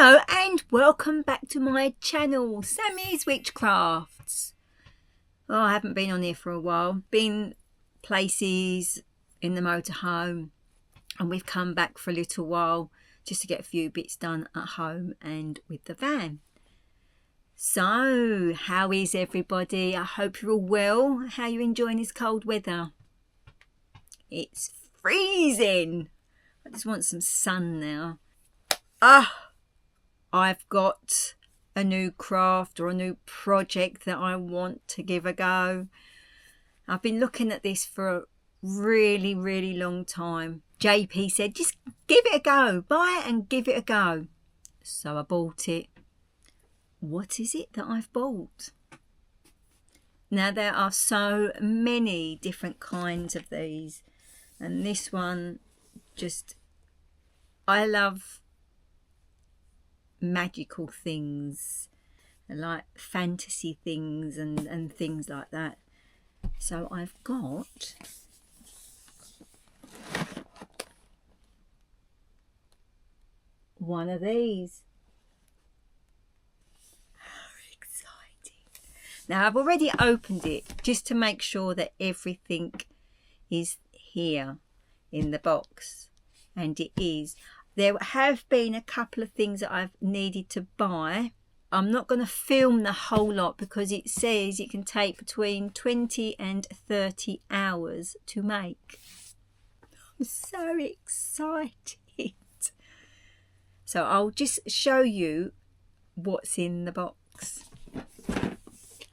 Hello and welcome back to my channel, Sammy's Witchcrafts. Oh, I haven't been on here for a while. Been places in the motorhome and we've come back for a little while just to get a few bits done at home and with the van. So, how is everybody? I hope you're all well. How are you enjoying this cold weather? It's freezing. I just want some sun now. I've got a new craft or a new project that I want to give a go. I've been looking at this for a really long time. JP said, just give it a go. Buy it and give it a go. So I bought it. What is it that I've bought? Now there are so many different kinds of these. And this one I love magical things, like fantasy things and things like that. So I've got one of these. How exciting. Now I've already opened it just to make sure that everything is here in the box, and it is. There have been a couple of things that I've needed to buy. I'm not going to film the whole lot because it says it can take between 20 and 30 hours to make. I'm so excited. So I'll just show you what's in the box.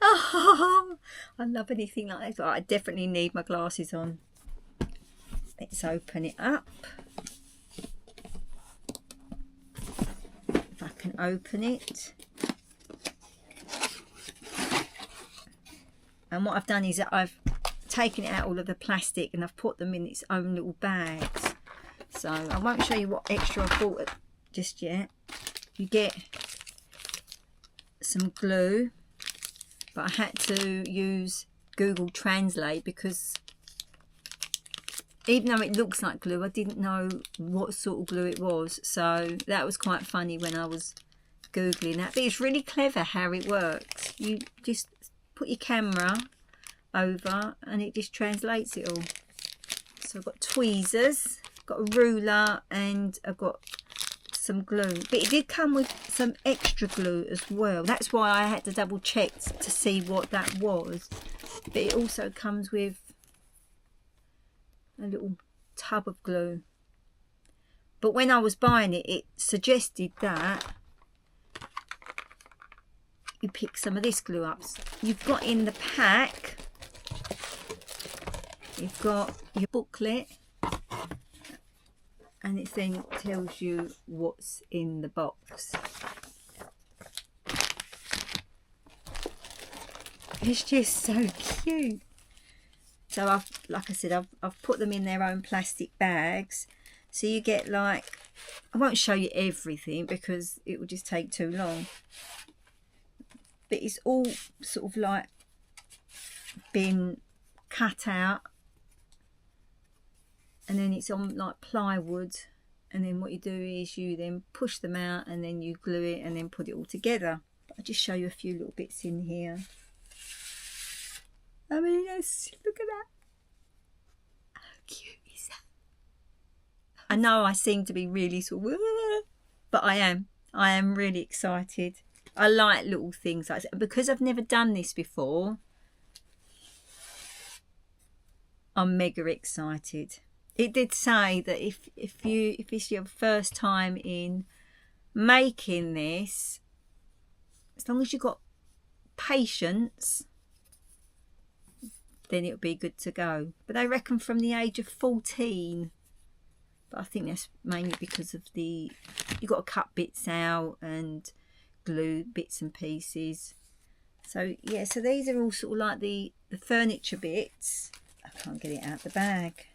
Oh, I love anything like this. I definitely need my glasses on. Let's open it up. If I can open it. And what I've done is that I've taken out all of the plastic and I've put them in its own little bags. So I won't show you what extra I bought just yet. You get some glue, but I had to use Google Translate because even though it looks like glue, I didn't know what sort of glue it was. So that was quite funny when I was Googling that. But it's really clever how it works. You just put your camera over and it just translates it all. So I've got tweezers, got a ruler, and I've got some glue. But it did come with some extra glue as well. That's why I had to double check to see what that was. But it also comes with a little tub of glue. But when I was buying it, it suggested that you pick some of this glue up. You've got in the pack, you've got your booklet, and it then tells you what's in the box. It's just so cute. So like I said, I've put them in their own plastic bags. So you get I won't show you everything because it will just take too long. But it's all sort of been cut out. And then it's on plywood. And then what you do is you then push them out and then you glue it and then put it all together. But I'll just show you a few little bits in here. I mean, yes, look at that. How cute is that? I know I seem to be really sort of, but I am really excited. I like little things like that. Because I've never done this before, I'm mega excited. It did say that if it's your first time in making this, as long as you've got patience, then it'll be good to go. But they reckon from the age of 14. But I think that's mainly because of you've got to cut bits out and glue bits and pieces. So yeah, so these are all sort of like the furniture bits. I can't get it out of the bag.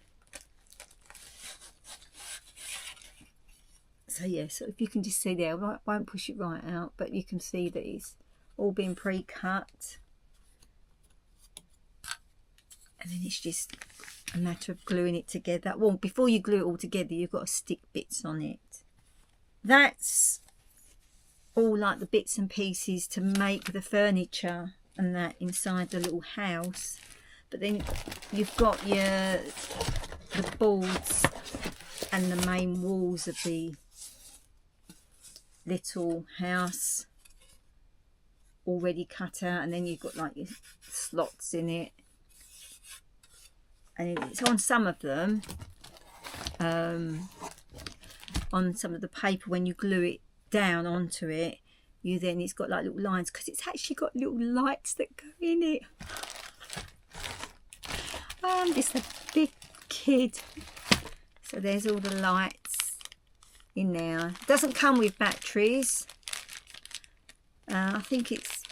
So yeah, so if you can just see there, I won't push it right out, but you can see that it's all been pre-cut. And then it's just a matter of gluing it together. Well, before you glue it all together, you've got to stick bits on it. That's all like the bits and pieces to make the furniture and that inside the little house. But then you've got the boards and the main walls of the little house already cut out, and then you've got like your slots in it, and it's on some of them, on some of the paper, when you glue it down onto it, it's got like little lines, because it's actually got little lights that go in it. I'm just a big kid. So there's all the lights in there. It doesn't come with batteries. I think it's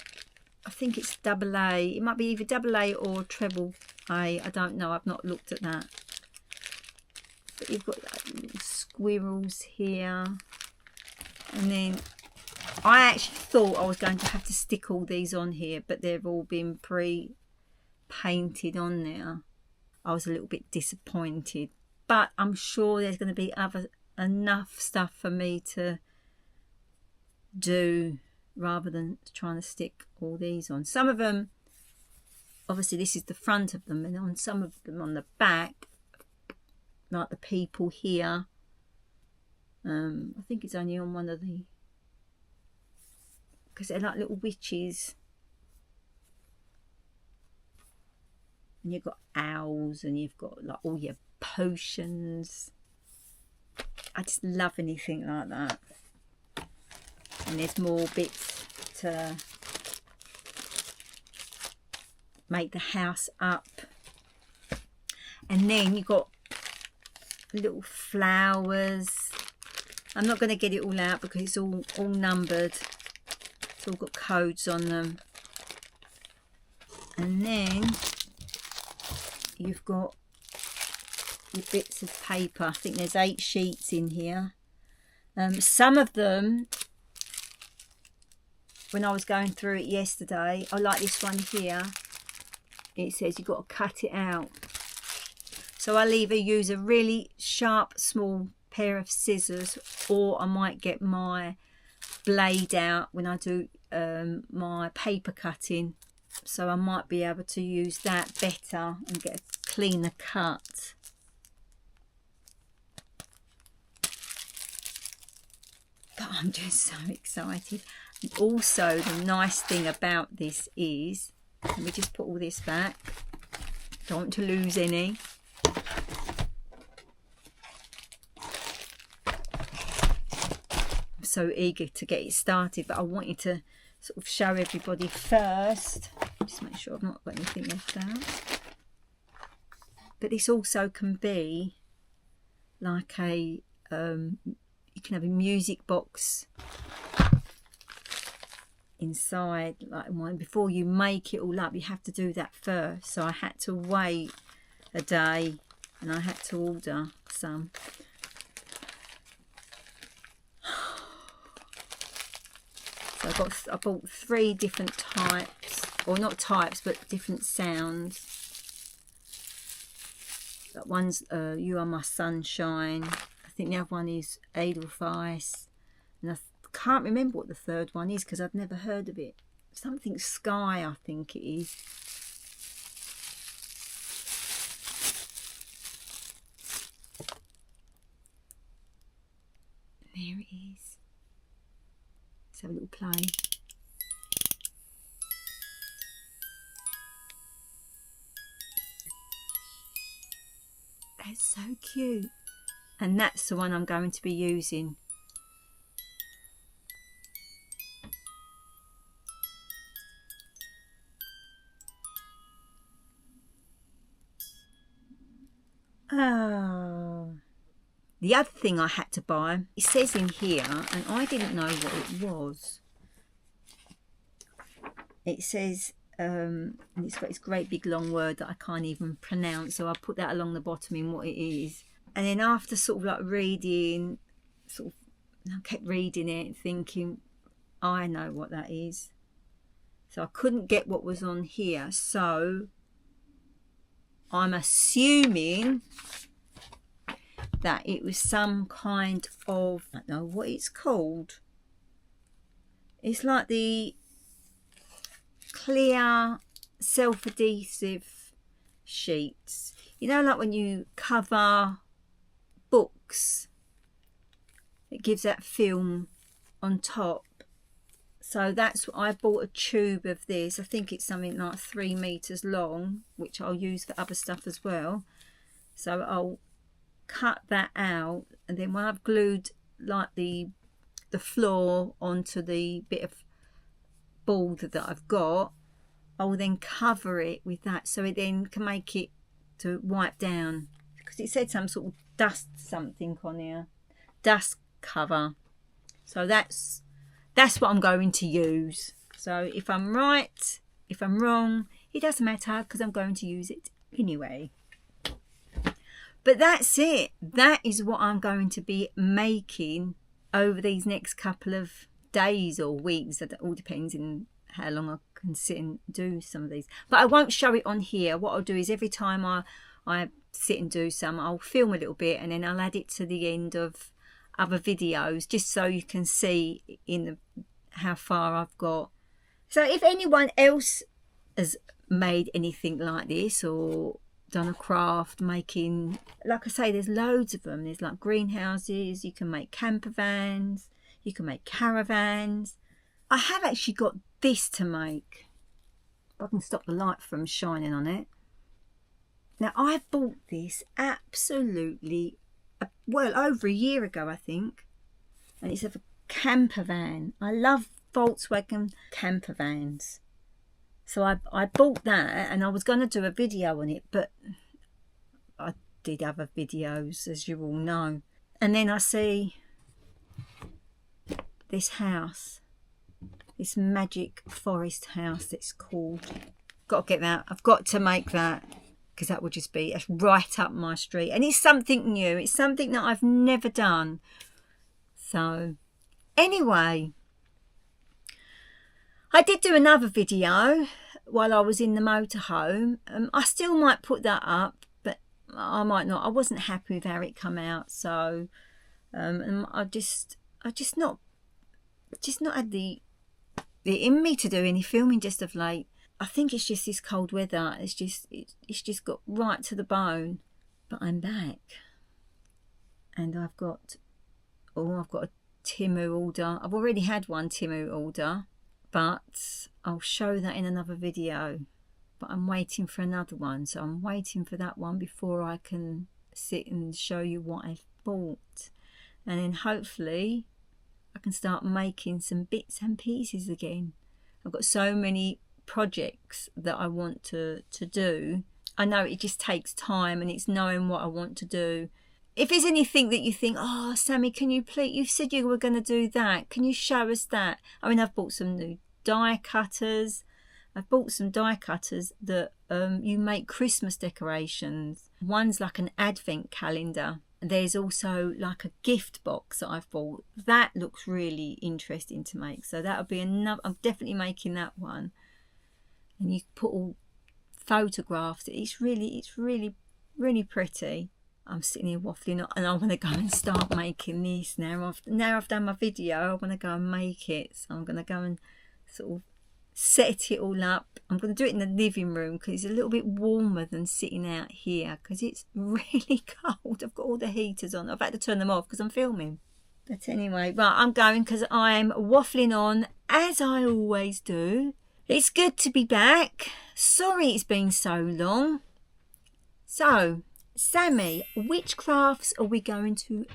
AA. It might be either AA or treble A. I don't know. I've not looked at that. But you've got like little squirrels here. And then I actually thought I was going to have to stick all these on here, but they've all been pre-painted on there. I was a little bit disappointed. But I'm sure there's going to be enough stuff for me to do, rather than trying to stick all these on. Some of them, obviously this is the front of them, and on some of them on the back, like the people here, I think it's only on one of the, because they're like little witches. And you've got owls, and you've got like all your potions. I just love anything like that. And there's more bits to make the house up. And then you've got little flowers. I'm not going to get it all out because it's all numbered. It's all got codes on them. And then you've got your bits of paper. I think there's 8 sheets in here. Some of them, when I was going through it yesterday, I like this one here. It says you've got to cut it out. So I'll either use a really sharp small pair of scissors, or I might get my blade out when I do my paper cutting. So I might be able to use that better and get a cleaner cut. But I'm just so excited. And also the nice thing about this is, let me just put all this back. Don't want to lose any. I'm so eager to get it started, but I wanted to sort of show everybody first. Just make sure I've not got anything left out. But this also can be like a, you can have a music box inside, like one. Before you make it all up, you have to do that first. So I had to wait a day, and I had to order some. So I bought 3 different types, or not types, but different sounds. That one's You Are My Sunshine. I think the other one is Edelweiss, and I can't remember what the third one is because I've never heard of it. Something Sky, I think it is. There it is. Let's have a little play. That's so cute. And that's the one I'm going to be using. Oh. The other thing I had to buy, it says in here, and I didn't know what it was. It says, and it's got this great big long word that I can't even pronounce, so I'll put that along the bottom in what it is. And then after sort of like reading, I kept reading it thinking, I know what that is. So I couldn't get what was on here, so I'm assuming that it was some kind of, I don't know what it's called, It's like the clear self-adhesive sheets. You know, like when you cover books, it gives that film on top. So that's what I bought, a tube of this. I think it's something like 3 meters long, which I'll use for other stuff as well. So I'll cut that out, and then when I've glued like the floor onto the bit of board that I've got, I will then cover it with that, so it then can make it to wipe down, because it said some sort of dust something on here, dust cover. So that's what I'm going to use. So if I'm right, if I'm wrong, it doesn't matter, because I'm going to use it anyway. But that's it. That is what I'm going to be making over these next couple of days or weeks. It all depends on how long I can sit and do some of these. But I won't show it on here. What I'll do is every time I sit and do some, I'll film a little bit, and then I'll add it to the end of other videos, just so you can see how far I've got. So if anyone else has made anything like this, or done a craft making, like I say, there's loads of them. There's like greenhouses, you can make camper vans, you can make caravans. I have actually got this to make. If I can stop the light from shining on it. Now I bought this absolutely, well, over a year ago I think, and it's a camper van. I love Volkswagen camper vans. So I bought that, and I was going to do a video on it, but I did other videos, as you all know. And then I see this house, this Magice Forest House, it's called. Got to get that. I've got to make that, because that would just be right up my street. And it's something new. It's something that I've never done. So anyway, I did do another video while I was in the motorhome. I still might put that up, but I might not. I wasn't happy with how it come out, so I just not had the in me to do any filming just of late. I think it's just this cold weather. It's just got right to the bone. But I'm back, and I've got a Timu order. I've already had one Timu order, but I'll show that in another video. But I'm waiting for another one, so I'm waiting for that one before I can sit and show you what I've bought. And then hopefully I can start making some bits and pieces again. I've got so many projects that I want to do. I know it just takes time, and it's knowing what I want to do. If there's anything that you think, oh, Sammy, can you please, you said you were going to do that, can you show us that? I mean, I've bought some new die cutters. I've bought some die cutters that you make Christmas decorations. One's like an advent calendar. There's also like a gift box that I've bought. That looks really interesting to make. So that'll be another, I'm definitely making that one. And you put all photographs. It's really pretty. I'm sitting here waffling on, and I want to go and start making this now. I've done my video, I want to go and make it. So I'm going to go and sort of set it all up. I'm going to do it in the living room, because it's a little bit warmer than sitting out here, because it's really cold. I've got all the heaters on. I've had to turn them off because I'm filming. But anyway, right, I'm going, because I'm waffling on as I always do. It's good to be back. Sorry it's been so long. So, Sammy, which crafts are we going to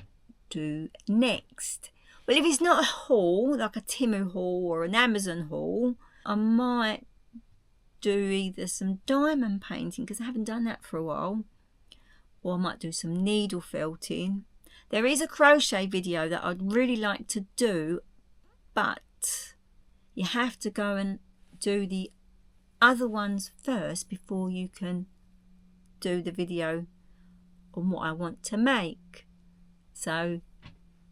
do next? Well, if it's not a haul, like a Timu haul or an Amazon haul, I might do either some diamond painting, because I haven't done that for a while, or I might do some needle felting. There is a crochet video that I'd really like to do, but you have to go and do the other ones first before you can do the video on what I want to make. So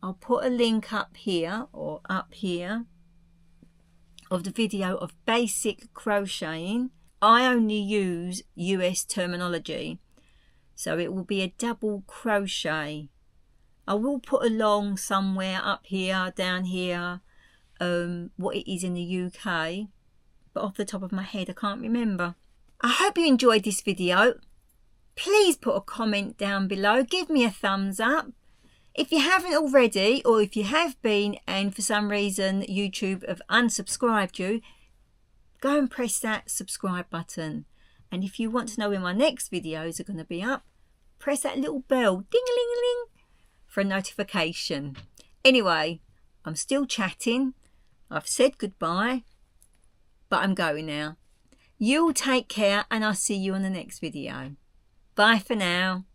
I'll put a link up here or up here of the video of basic crocheting. I only use US terminology, so it will be a double crochet. I will put along somewhere up here, down here, what it is in the UK, but off the top of my head I can't remember. I hope you enjoyed this video. Please put a comment down below, give me a thumbs up. If you haven't already, or if you have been and for some reason YouTube have unsubscribed you, go and press that subscribe button. And if you want to know when my next videos are going to be up, press that little bell, ding-a-ling-a-ling, for a notification. Anyway, I'm still chatting. I've said goodbye, but I'm going now. You all take care, and I'll see you on the next video. Bye for now.